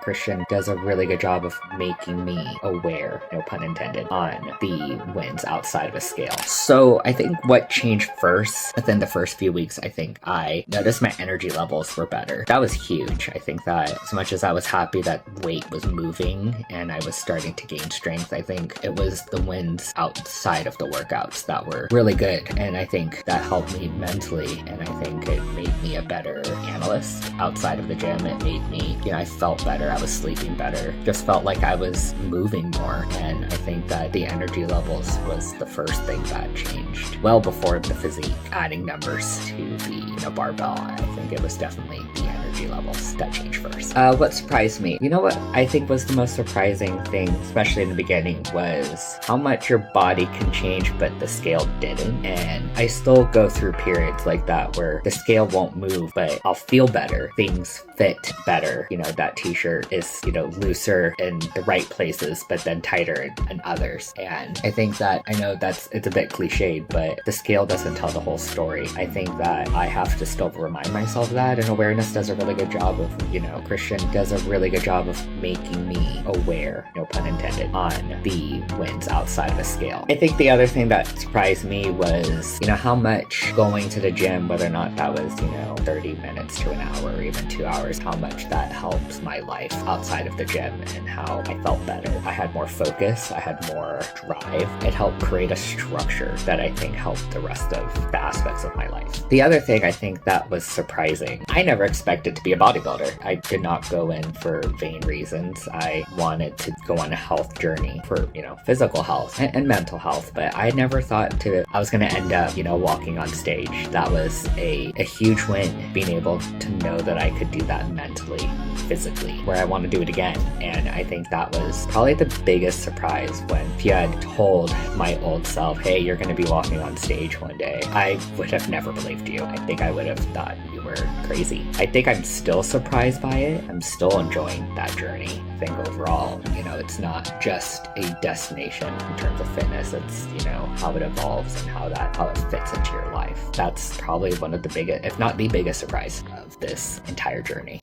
Christian does a really good job of making me aware, no pun intended, on the wins outside of a scale. So I think what changed first, within the first few weeks, I think I noticed my energy levels were better. That was huge. I think that as much as I was happy that weight was moving and I was starting to gain strength, I think it was the wins outside of the workouts that were really good. And I think that helped me mentally, and I think it made me a better analyst outside of the gym. It made me, I felt better. I was sleeping better. Just felt like I was moving more. And I think that the energy levels was the first thing that changed. Well before the physique, adding numbers to the barbell, I think it was definitely the energy levels that changed first. What surprised me? You know what I think was the most surprising thing, especially in the beginning, was how much your body can change, but the scale didn't. And I still go through periods like that where the scale won't move, but I'll feel better. Things fit better. That t-shirt is, looser in the right places, but then tighter in others. And I think that, I know it's a bit cliched, but the scale doesn't tell the whole story. I think that I have to still remind myself of that, and awareness does a really good job of, Christian does a really good job of making me aware, no pun intended, on the wins outside of a scale. I think the other thing that surprised me was, how much going to the gym, whether or not that was, 30 minutes to an hour or even 2 hours, how much that helps my life outside of the gym and how I felt better. I had more focus, I had more drive. It helped create a structure that I think helped the rest of the aspects of my life. The other thing I think that was surprising, I never expected to be a bodybuilder. I did not go in for vain reasons. I wanted to go on a health journey for, physical health and mental health, but I never thought I was going to end up, walking on stage. That was a huge win, being able to know that I could do that mentally, physically, where I want to do it again. And I think that was probably the biggest surprise. When if you had told my old self, hey, you're going to be walking on stage one day, I would have never believed you. I think I would have thought you were crazy. I think I'm still surprised by it. I'm still enjoying that journey. I think overall, it's not just a destination in terms of fitness. It's, how it evolves and how it fits into your life. That's probably one of the biggest, if not the biggest surprise of this entire journey.